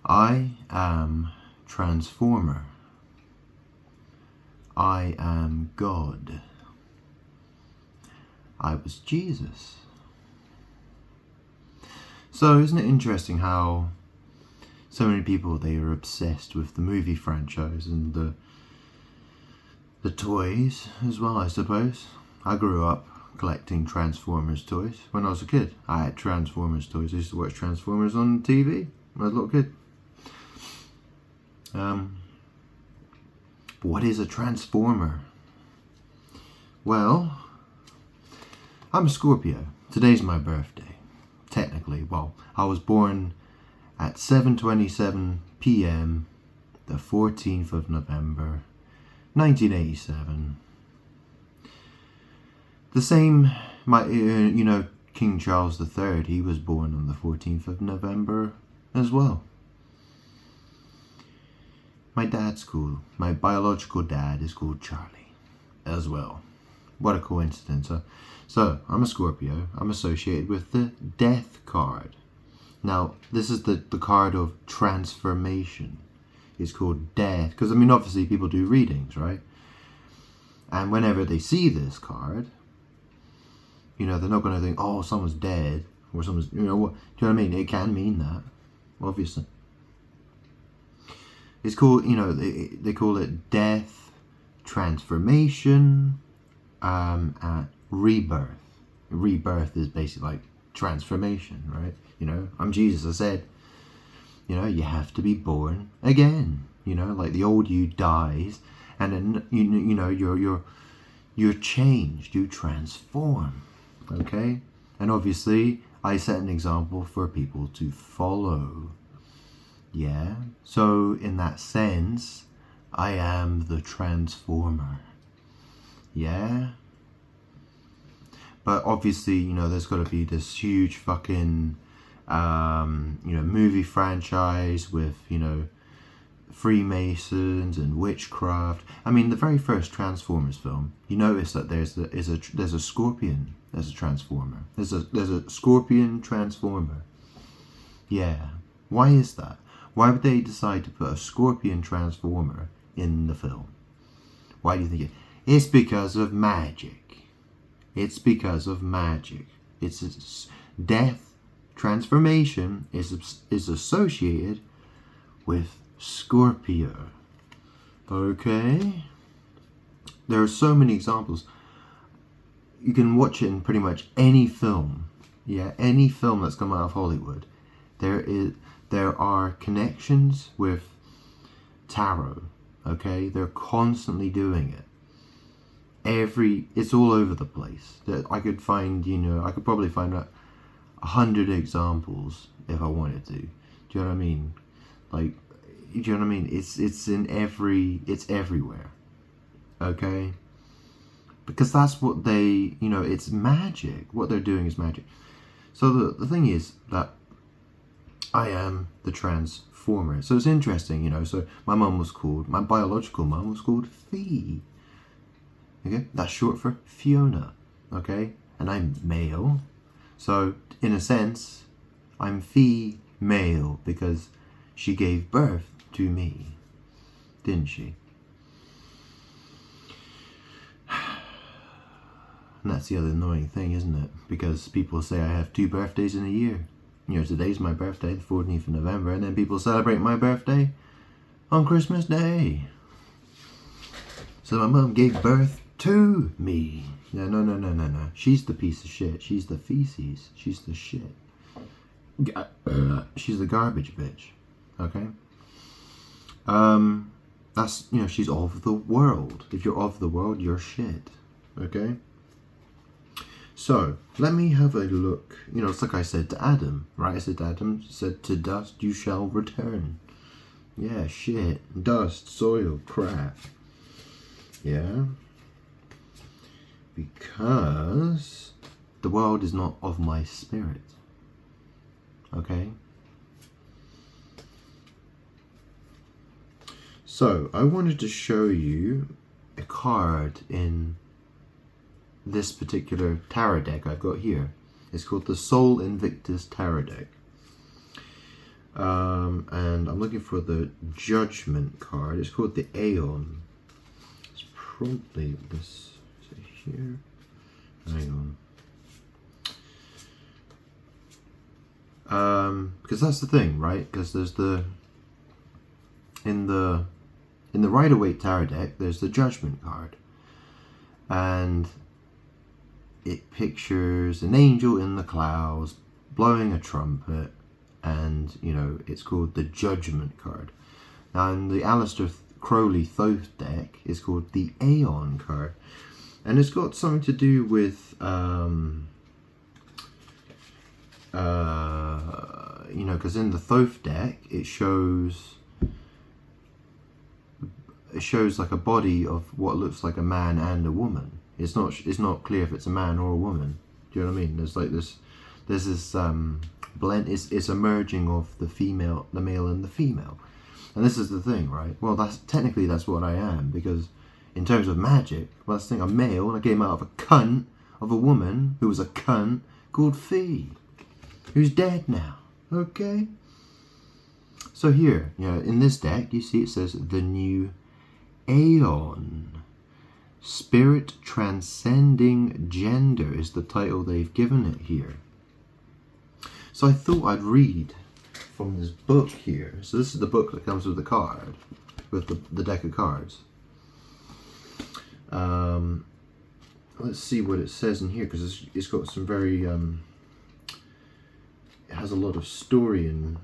I am Transformer. I am God. I was Jesus. So isn't it interesting how so many people, they are obsessed with the movie franchise and the toys as well, I suppose. I grew up collecting Transformers toys when I was a kid. I had Transformers toys. I used to watch Transformers on TV when I was a little kid. But what is a Transformer? Well, I'm a Scorpio. Today's my birthday. Technically, well, I was born at 7:27 p.m. the 14th of November, 1987. The same, King Charles III, he was born on the 14th of November as well. My dad's cool. My biological dad is called Charlie as well. What a coincidence, huh? So, I'm a Scorpio. I'm associated with the Death card. Now, this is the card of transformation. It's called Death, because, obviously people do readings, right? And whenever they see this card, they're not going to think, oh, someone's dead, or someone's, what, do you know what I mean? It can mean that, obviously. It's called, they call it death, transformation, rebirth. Rebirth is basically like transformation, right? I'm Jesus. I said, you have to be born again. Like the old you dies, and then you're changed. You transform. Okay, and obviously I set an example for people to follow. Yeah, so in that sense, I am the Transformer. Yeah. But obviously, there's got to be this huge fucking, movie franchise with, Freemasons and witchcraft. The very first Transformers film, you notice that there's a scorpion as a Transformer. There's a scorpion Transformer. Yeah. Why is that? Why would they decide to put a scorpion Transformer in the film? Why do you think it? It's because of magic. It's because of magic. It's death, transformation is associated with Scorpio. Okay? There are so many examples. You can watch it in pretty much any film. Yeah, any film that's come out of Hollywood. There are connections with tarot. Okay? They're constantly doing it. It's all over the place. That I could find, I could probably find 100 examples if I wanted to. Do you know what I mean? Like, do you know what I mean? It's everywhere. Okay? Because that's what it's magic. What they're doing is magic. So the thing is that I am the Transformer. So it's interesting, so my biological mum was called Fee. Okay, that's short for Fiona. Okay, and I'm male, so in a sense, I'm female because she gave birth to me, didn't she? And that's the other annoying thing, isn't it? Because people say I have 2 birthdays in a year. Today's my birthday, the 14th of November, and then people celebrate my birthday on Christmas Day. So my mum gave birth to me. Yeah, no. She's the piece of shit. She's the feces. She's the shit. She's the garbage bitch. Okay? That's, she's of the world. If you're of the world, you're shit. Okay? So, let me have a look. It's like I said to Adam, right? I said to Adam, to dust you shall return. Yeah, shit. Dust, soil, crap. Yeah? Because the world is not of my spirit. Okay? So, I wanted to show you a card in this particular tarot deck I've got here. It's called the Sol Invictus Tarot deck. And I'm looking for the Judgment card. It's called the Aeon. It's probably this. Is it here? Hang on. Because that's the thing, right? Because there's in the Rider-Waite Tarot deck, there's the Judgment card, and it pictures an angel in the clouds blowing a trumpet, and it's called the Judgment card. Now in the Aleister Crowley Thoth deck, it's called the Aeon card, and it's got something to do with because in the Thoth deck it shows like a body of what looks like a man and a woman. It's not clear if it's a man or a woman. Do you know what I mean? There's this blend. It's a merging of the male and the female. And this is the thing, right? Well, that's what I am, because in terms of magic, well, that's the thing. I'm male, and I came out of a cunt of a woman who was a cunt called Fee, who's dead now. Okay. So here, in this deck, you see it says the New Aeon. Spirit Transcending Gender is the title they've given it here. So I thought I'd read from this book here. So this is the book that comes with the card, with the deck of cards. Let's see what it says in here, because it's got some very it has a lot of story, and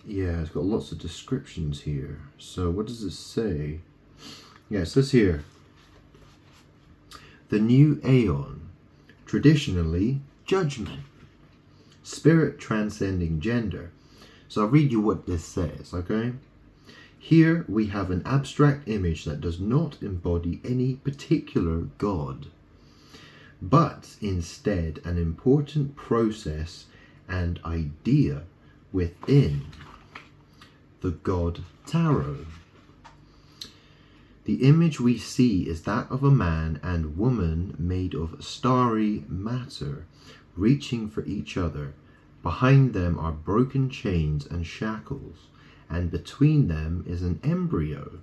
it's got lots of descriptions here. So what does it say? Yeah, it says here, the New Aeon, traditionally Judgment, Spirit Transcending Gender. So I'll read you what this says, okay? Here we have an abstract image that does not embody any particular god, but instead an important process and idea within the God Tarot. The image we see is that of a man and woman made of starry matter, reaching for each other. Behind them are broken chains and shackles, and between them is an embryo.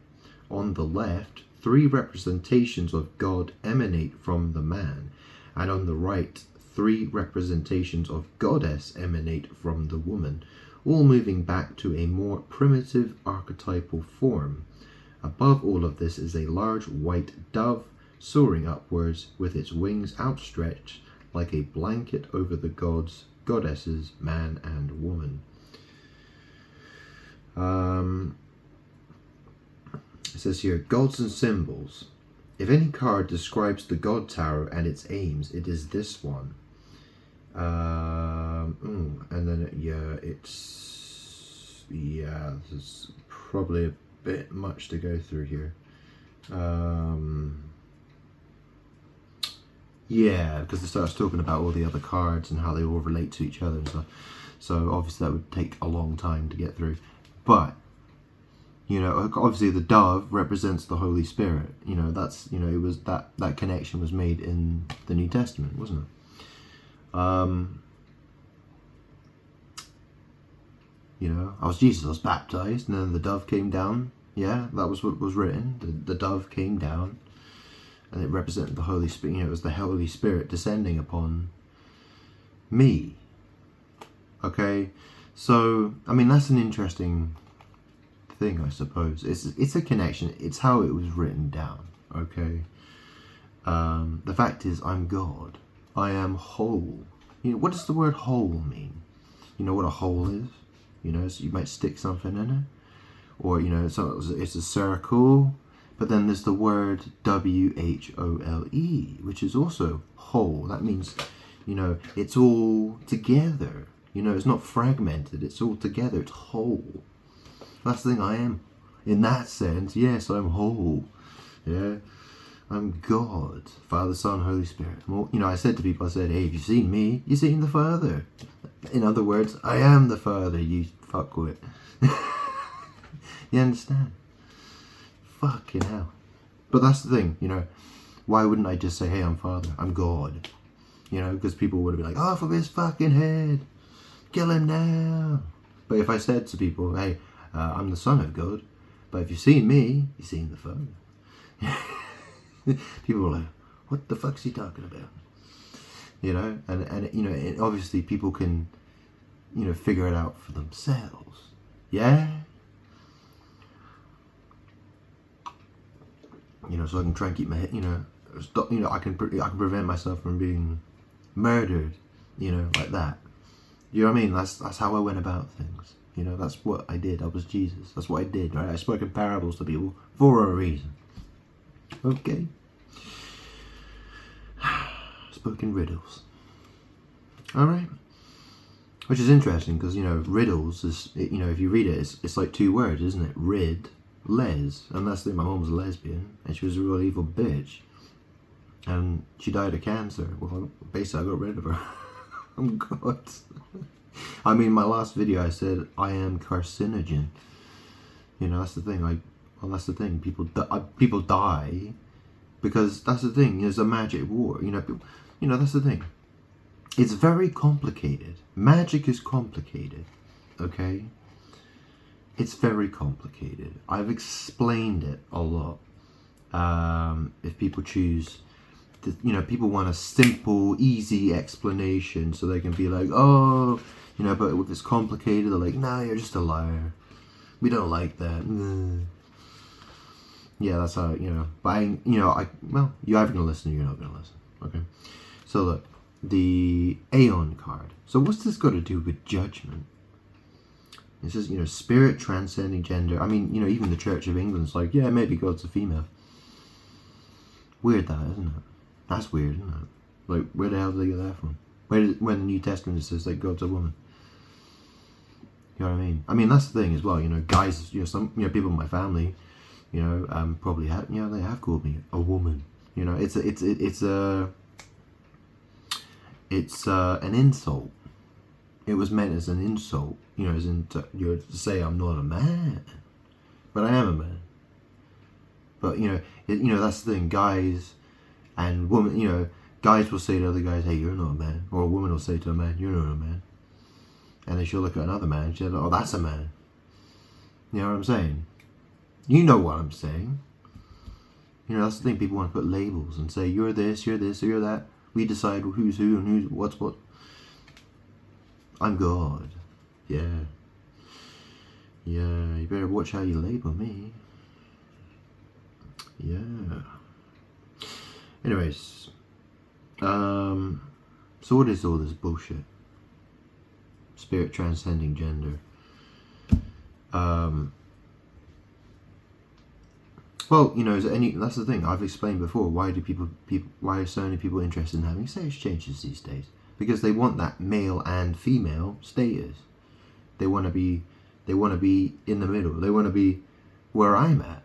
On the left, 3 representations of God emanate from the man, and on the right, 3 representations of goddess emanate from the woman, all moving back to a more primitive archetypal form. Above all of this is a large white dove soaring upwards with its wings outstretched like a blanket over the goddesses, man and woman. It says here, gods and symbols. If any card describes the God Tarot and its aims, it is this one. And then this is probably a bit much to go through here. Because it starts talking about all the other cards and how they all relate to each other and stuff. So obviously that would take a long time to get through. But obviously the dove represents the Holy Spirit. That's it was that connection was made in the New Testament, wasn't it? I was Jesus, I was baptized, and then the dove came down. Yeah, that was what was written. The dove came down, and it represented the Holy Spirit. It was the Holy Spirit descending upon me. Okay, so that's an interesting thing, I suppose. It's a connection. It's how it was written down. Okay. The fact is, I'm God. I am whole. What does the word whole mean? You know what a hole is? So you might stick something in it, or so it's a circle. But then there's the word WHOLE, which is also whole. That means it's all together. It's not fragmented. It's all together. It's whole. That's the thing. I am, in that sense. Yes, I'm whole. Yeah. I'm God, Father, Son, Holy Spirit. Well, I said to people, hey, if you've seen me, you've seen the Father. In other words, I am the Father, you fuckwit. You understand? Fucking hell. But that's the thing, why wouldn't I just say, hey, I'm Father, I'm God? Because people would be like, off of his fucking head, kill him now. But if I said to people, hey, I'm the Son of God, but if you've seen me, you've seen the Father. People are like, what the fuck's he talking about? You know, and you know, and obviously people can, you know, figure it out for themselves. Yeah. You know, so I can try and keep my head, you know, stop, you know, I can prevent myself from being murdered, you know, like that. You know what I mean? That's how I went about things. You know, that's what I did. I was Jesus. That's what I did, right? I spoke in parables to people for a reason. Okay. Spoke in riddles. Alright. Which is interesting because, you know, riddles is, you know, if you read it, it's like two words, isn't it? Rid, les. And that's the thing, my mom was a lesbian and she was a real evil bitch. And she died of cancer. Well, basically I got rid of her. Oh God. I mean, my last video I said I am carcinogen. You know, that's the thing. Well, that's the thing. People die because that's the thing. There's a magic war. You know, that's the thing. It's very complicated. Magic is complicated. Okay. It's very complicated. I've explained it a lot. If people choose. You know, people want a simple, easy explanation so they can be like, oh, you know, but if it's complicated, they're like, no, you're just a liar. We don't like that. Yeah, that's how, you know, but well, you're either going to listen or you're not going to listen. Okay. So look, the Aeon card. So what's this got to do with judgment? It says, you know, spirit transcending gender. I mean, you know, even the Church of England's like, yeah, maybe God's a female. Weird that, isn't it? That's weird, isn't it? Like, where the hell did they get that from? When the New Testament says that God's a woman. You know what I mean? I mean, that's the thing as well. You know, guys, you know, some, you know, people in my family, you know, probably have, you know, they have called me a woman. You know, it's an insult. It was meant as an insult. You know, as in to say I'm not a man, but I am a man. But you know, that's the thing, guys. And women, you know, guys will say to other guys, hey, you're not a man. Or a woman will say to a man, you're not a man. And then she'll look at another man and she'll like, oh, that's a man. You know what I'm saying? You know what I'm saying. You know, that's the thing, people want to put labels and say, you're this, or you're that. We decide who's who and who's what's what. I'm God. Yeah. Yeah, you better watch how you label me. Yeah. Anyways, so what is all this bullshit? Spirit transcending gender. Well, you know, that's the thing I've explained before. Why are so many people interested in having sex changes these days? Because they want that male and female status. They want to be in the middle. They want to be where I'm at,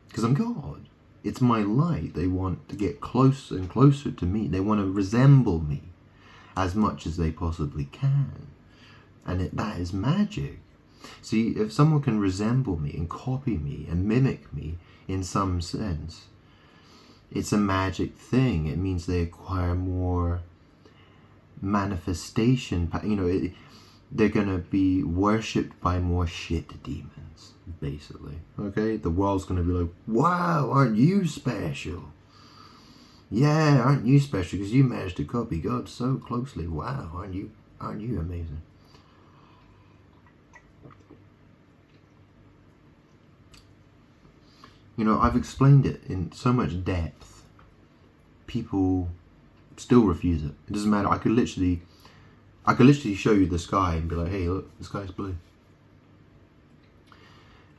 because I'm God. It's my light. They want to get closer and closer to me. They want to resemble me as much as they possibly can. And that is magic. See, if someone can resemble me and copy me and mimic me in some sense, it's a magic thing. It means they acquire more manifestation. You know, they're going to be worshipped by more shit demons, basically. Okay? The world's going to be like, wow, aren't you special? Yeah, aren't you special? Because you managed to copy God so closely. Wow, aren't you amazing? You know, I've explained it in so much depth. People still refuse it. It doesn't matter. I could literally show you the sky and be like, hey, look, the sky's blue.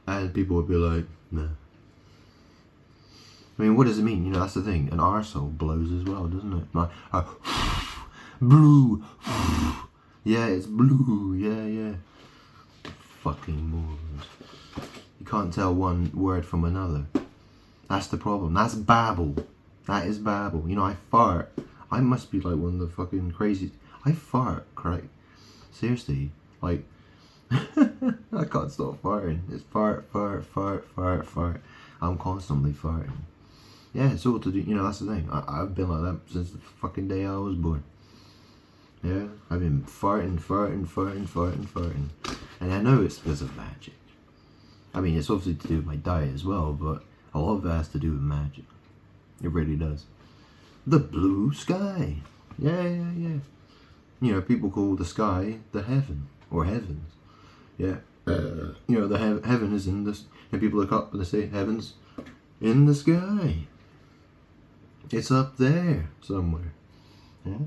And people would be like, no. I mean, what does it mean? You know, that's the thing. An arsehole blows as well, doesn't it? Like, blue. Yeah, it's blue. Yeah. Fucking morons. You can't tell one word from another. That's the problem. That's babble. That is babble. You know, I fart. I must be like one of the fucking crazy. I fart, correct? Seriously, like, I can't stop farting. It's fart. I'm constantly farting. Yeah, it's all to do, you know, that's the thing. I've been like that since the fucking day I was born. Yeah, I've been farting. And I know it's because of magic. I mean, it's obviously to do with my diet as well, but a lot of it has to do with magic. It really does. The blue sky. Yeah. You know, people call the sky the heaven, or heavens. Yeah. You know, the heaven is in this. And people look up and they say, heaven's in the sky. It's up there somewhere. Yeah.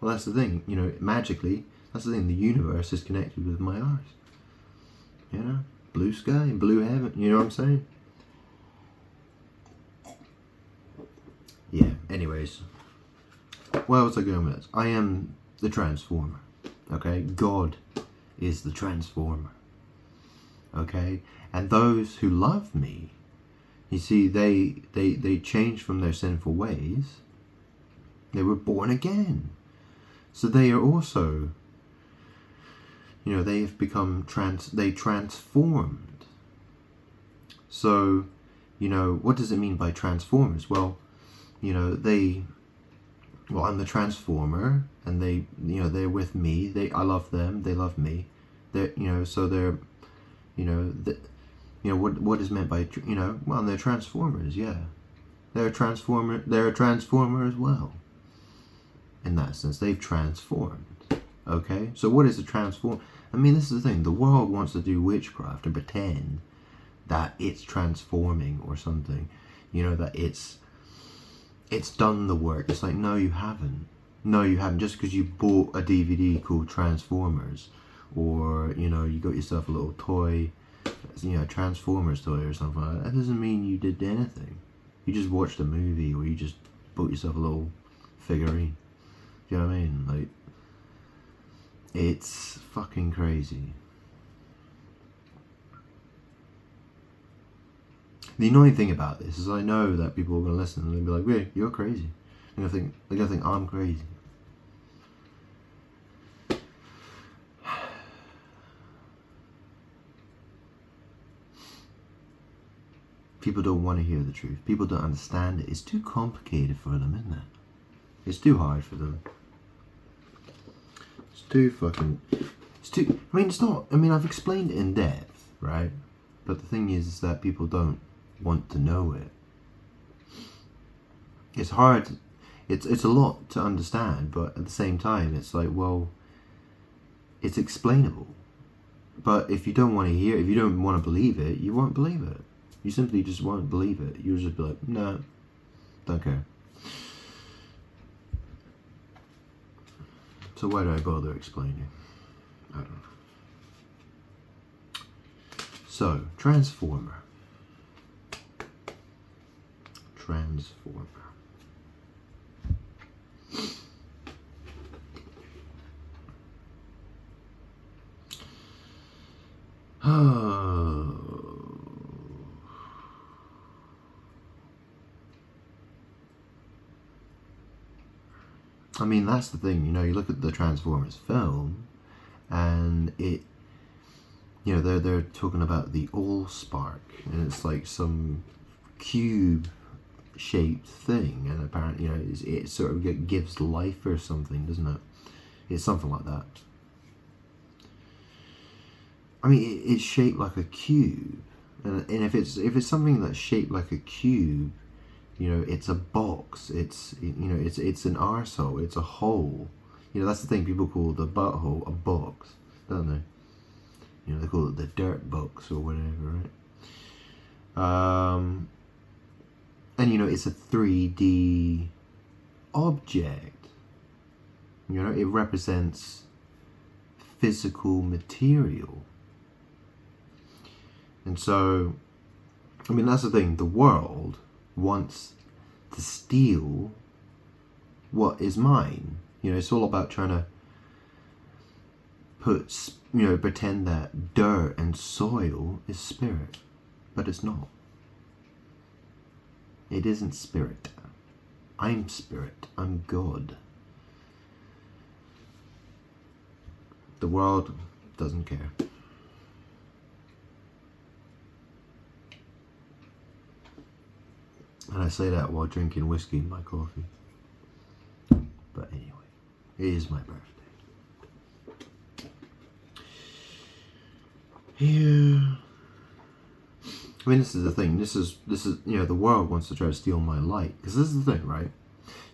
Well, that's the thing. You know, magically, that's the thing. The universe is connected with my eyes. You know, blue sky, blue heaven. You know what I'm saying? Yeah. Anyways, where was I going with this? I am the transformer. Okay, God is the transformer. Okay, and those who love me, you see, they changed from their sinful ways. They were born again. So they are also, you know, they have become transformed. So, you know, what does it mean by transformers? Well, you know, I'm the transformer, and they, you know, they're with me. I love them. They love me. They're, you know, so they're, you know, what is meant by, you know, well, they're transformers. Yeah, they're a transformer. They're a transformer as well. In that sense, they've transformed. Okay, so what is a transform? I mean, this is the thing. The world wants to do witchcraft and pretend that it's transforming or something. You know, that it's done the work. It's like, no, you haven't. No, you haven't. Just because you bought a DVD called Transformers, or, you know, you got yourself a little toy, you know, Transformers toy or something like that doesn't mean you did anything. You just watched a movie, or you just bought yourself a little figurine. You know what I mean? Like, it's fucking crazy. The annoying thing about this is I know that people are going to listen and they'll be like, "Really, you're crazy." They're going to think I'm crazy. People don't want to hear the truth. People don't understand it. It's too complicated for them, isn't it? It's too hard for them. I mean, it's not, I mean, I've explained it in depth, right? But the thing is that people don't want to know it. It's hard, it's a lot to understand, but at the same time, it's like, well, it's explainable. But if you don't want to hear, if you don't want to believe it, you won't believe it. You simply just won't believe it. You'll just be like, no, don't care. So why do I bother explaining? I don't know. So, transformer. I mean, that's the thing, you know, you look at the Transformers film, and it, you know, they're talking about the Allspark, and it's like some cube-shaped thing, and apparently, you know, it sort of gives life or something, doesn't it? It's something like that. I mean, it's shaped like a cube, and if it's something that's shaped like a cube, you know, it's a box. It's, you know, it's an arsehole. It's a hole. You know, that's the thing. People call the butthole a box, don't they? You know, they call it the dirt box or whatever, right? And you know, it's a 3D object. You know, it represents physical material. And so, I mean, that's the thing. The world wants to steal what is mine. You know, it's all about trying to pretend that dirt and soil is spirit, but it's not. It isn't spirit. I'm spirit. I'm God. The world doesn't care. And I say that while drinking whiskey in my coffee. But anyway, it is my birthday. Yeah. I mean, this is the thing. This is the world wants to try to steal my light. Because this is the thing, right?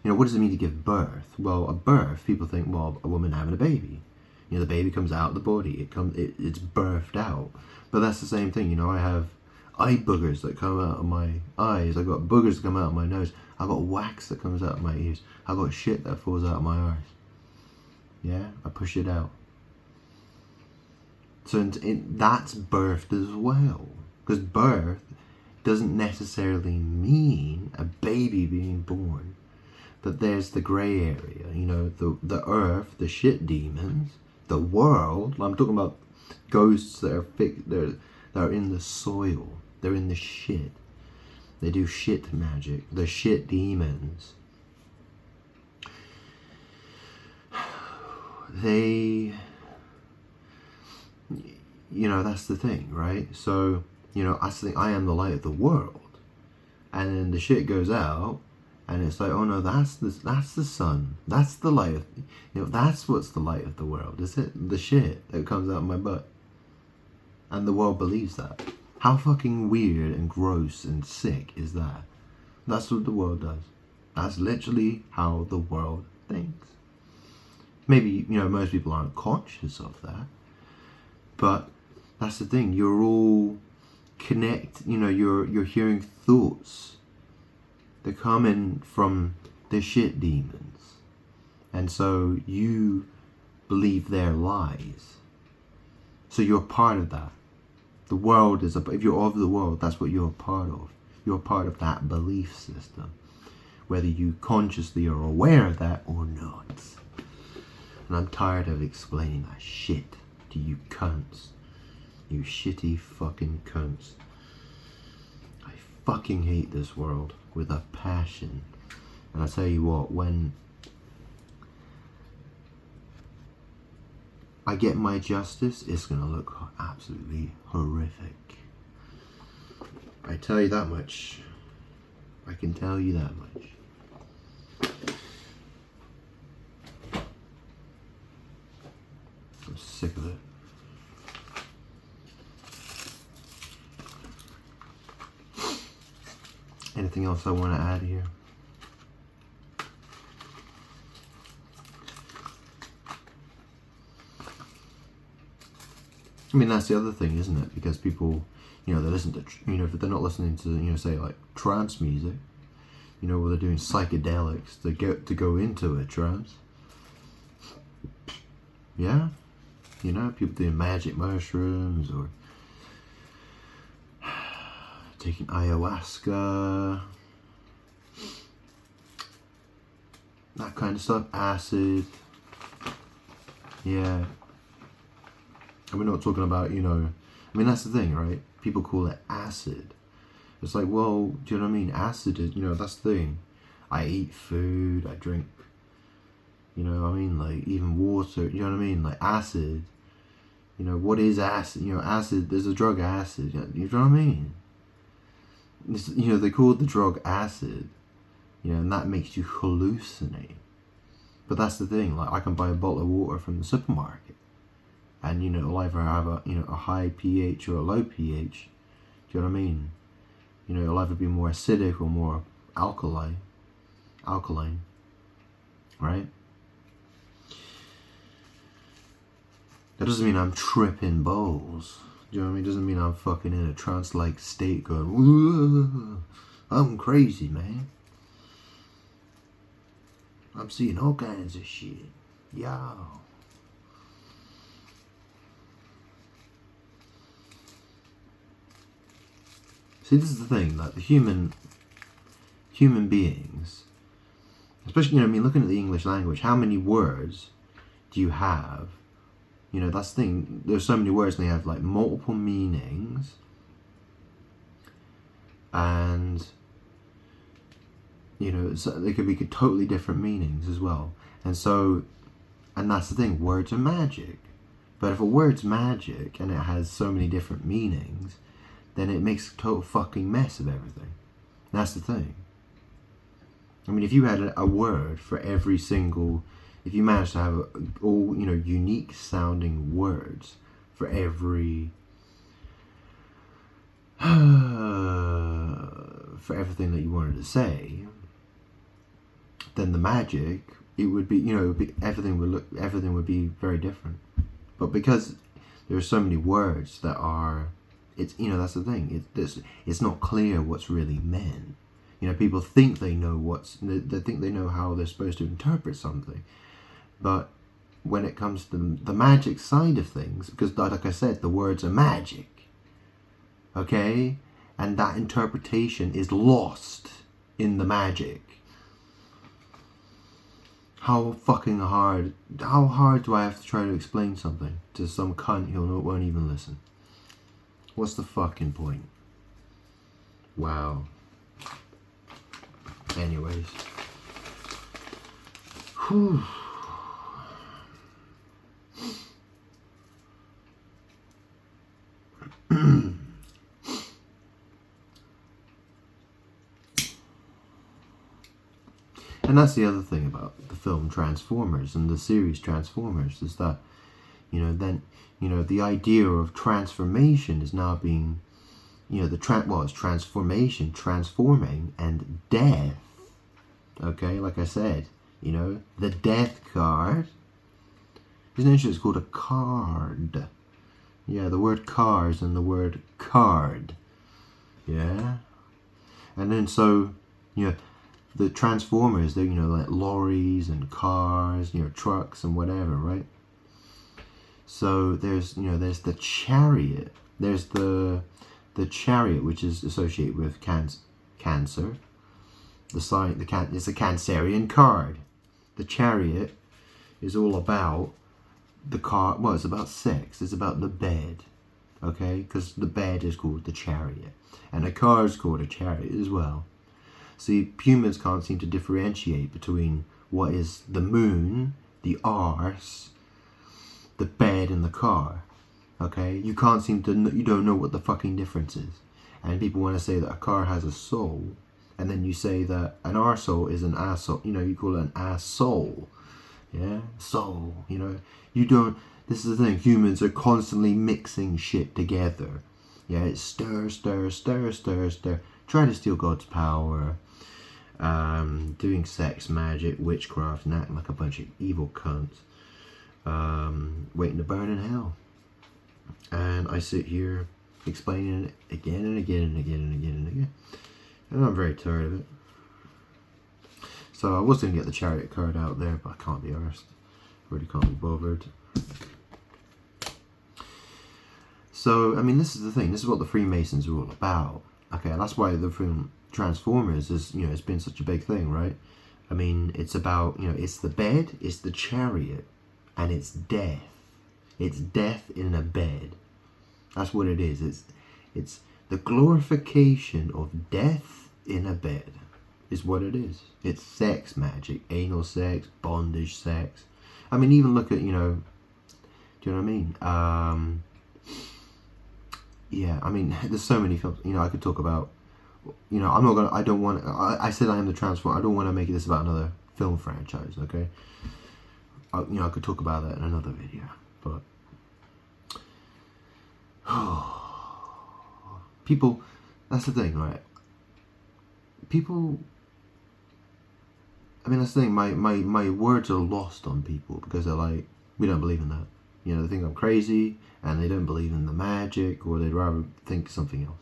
What does it mean to give birth? Well, a birth, people think, well, a woman having a baby. The baby comes out of the body. It's birthed out. But that's the same thing. I have eye boogers that come out of my eyes. I got boogers that come out of my nose. I got wax that comes out of my ears. I got shit that falls out of my eyes. Yeah, I push it out. So that's birthed as well. Because birth doesn't necessarily mean a baby being born. But there's the grey area, the earth, the shit demons, the world. I'm talking about ghosts that are in the soil. They're in the shit. They do shit magic. The shit demons. That's the thing, right? So, I think I am the light of the world. And then the shit goes out. And it's like, oh no, that's the sun. That's the light of, that's what's the light of the world, is it? The shit that comes out of my butt. And the world believes that. How fucking weird and gross and sick is that? That's what the world does. That's literally how the world thinks. Maybe, most people aren't conscious of that. But that's the thing. You're all you're hearing thoughts. They're coming from the shit demons. And so you believe their lies. So you're part of that. The world is, if you're of the world, that's what you're a part of. You're part of that belief system. Whether you consciously are aware of that or not. And I'm tired of explaining that shit to you cunts. You shitty fucking cunts. I fucking hate this world with a passion. And I tell you what, when I get my justice, it's gonna look absolutely horrific. I tell you that much. I can tell you that much. I'm sick of it. Anything else I want to add here? I mean, that's the other thing, isn't it? Because people, they listen to, if they're not listening to, say, like, trance music, where they're doing psychedelics to go into a trance. Yeah? People doing magic mushrooms or taking ayahuasca, that kind of stuff, acid. Yeah. And we're not talking about, that's the thing, right? People call it acid. It's like, well, do you know what I mean? Acid is, that's the thing. I eat food, I drink, like even water, you know what I mean? Like acid, what is acid? Acid, there's a drug acid, you know what I mean? It's, they call it the drug acid, and that makes you hallucinate. But that's the thing, like I can buy a bottle of water from the supermarket, and it'll either have a high pH or a low pH. Do you know what I mean? It'll either be more acidic or more alkaline, right? That doesn't mean I'm tripping balls. Do you know what I mean? It doesn't mean I'm fucking in a trance-like state going, whoa, I'm crazy, man. I'm seeing all kinds of shit. Yo. See, this is the thing, like the human beings, especially, looking at the English language, how many words do you have? That's the thing, there's so many words and they have like multiple meanings, and so they could be totally different meanings as well. And that's the thing, words are magic. But if a word's magic and it has so many different meanings, then it makes a total fucking mess of everything. That's the thing. I mean, if you had a word for every single, if you managed to have all, unique sounding words for every for everything that you wanted to say, then the magic, it would be, you know, everything would be very different. But because there are so many words that are, it's, you know, that's the thing. It's not clear what's really meant. You know, people think they know they think they know how they're supposed to interpret something, but when it comes to the magic side of things, because like I said, the words are magic, okay, and that interpretation is lost in the magic. How hard do I have to try to explain something to some cunt who won't even listen? What's the fucking point? Wow. Anyways. Whew. And that's the other thing about the film Transformers and the series Transformers, is that, you know, then, you know, the idea of transformation is now being, you know, it's transformation, transforming, and death. Okay, like I said, you know, the death card. Isn't it it's called a card? Yeah, the word cars and the word card. Yeah? And then so, you know, the Transformers, they're, you know, like lorries and cars, you know, trucks and whatever, right? So there's, you know, there's the chariot. There's the chariot, which is associated with cancer. It's a Cancerian card. The chariot is all about the car. Well, it's about sex. It's about the bed. Okay, because the bed is called the chariot, and a car is called a chariot as well. See, humans can't seem to differentiate between what is the moon, the arse, the bed, and the car. Okay, you can't seem to. You don't know what the fucking difference is, and people want to say that a car has a soul, and then you say that an arsehole is an asshole. You know, you call it an asshole. Yeah, soul. You know, you don't. This is the thing. Humans are constantly mixing shit together. Yeah, it's stir. Try to steal God's power. Doing sex, magic, witchcraft, and acting like a bunch of evil cunts. Waiting to burn in hell. And I sit here explaining it again and again and again and again and again. And I'm very tired of it. So I was going to get the chariot card out there, but I can't be arsed. Really can't be bothered. So, I mean, this is the thing. This is what the Freemasons are all about. Okay, that's why the film Transformers is, you know, it's been such a big thing, right? I mean, it's about, you know, it's the bed, it's the chariot, and it's death. It's death in a bed. That's what it is. It's the glorification of death in a bed is what it is. It's sex magic, anal sex, bondage sex. I mean, even look at, you know, do you know what I mean? Yeah, I mean, there's so many films, you know, I could talk about, you know, I said I am the Transformer. I don't want to make this about another film franchise, okay? You know, I could talk about that in another video, but people, that's the thing, right? People, I mean, that's the thing, my words are lost on people because they're like, we don't believe in that. You know, they think I'm crazy and they don't believe in the magic, or they'd rather think something else.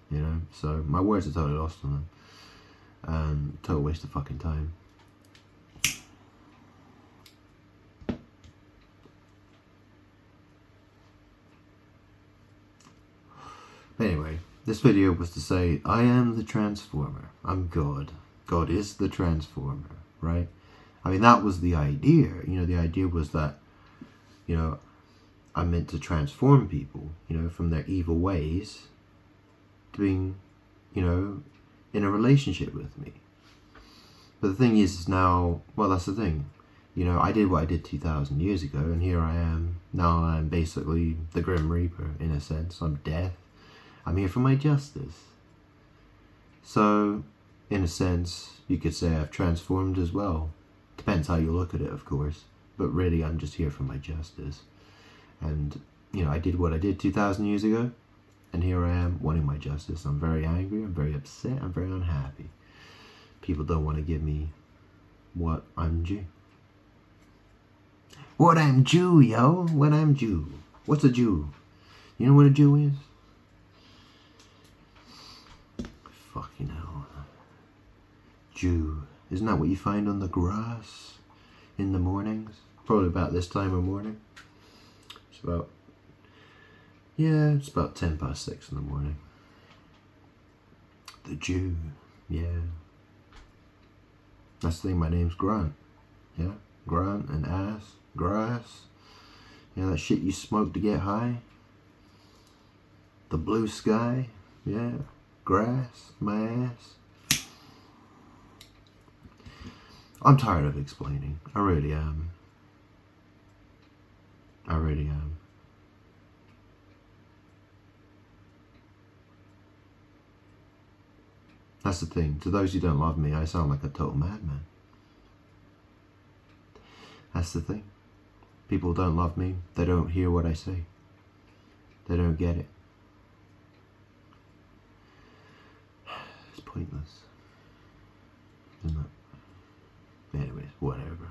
You know, so my words are totally lost on them. Total waste of fucking time. But anyway, this video was to say, I am the Transformer. I'm God. God is the Transformer, right? I mean, that was the idea. You know, the idea was that, you know, I'm meant to transform people, you know, from their evil ways to being, you know, in a relationship with me. But the thing is now, well, that's the thing. You know, I did what I did 2,000 years ago, and here I am. Now I'm basically the Grim Reaper, in a sense. I'm death. I'm here for my justice. So, in a sense, you could say I've transformed as well. Depends how you look at it, of course. But really, I'm just here for my justice. And, you know, I did what I did 2,000 years ago. And here I am wanting my justice. I'm very angry, I'm very upset, I'm very unhappy. People don't want to give me what I'm due. What I'm due, yo. What I'm due. What's a Jew? You know what a Jew is? Fucking hell. Jew. Isn't that what you find on the grass in the mornings? Probably about this time of morning. It's about 10 past 6 in the morning. The Jew. Yeah. That's the thing, my name's Grant. Yeah? Grant and ass. Grass. Yeah, that shit you smoke to get high. The blue sky. Yeah. Grass. My ass. I'm tired of explaining. I really am. I really am. That's the thing. To those who don't love me, I sound like a total madman. That's the thing. People don't love me. They don't hear what I say. They don't get it. It's pointless, isn't it? Anyways, whatever.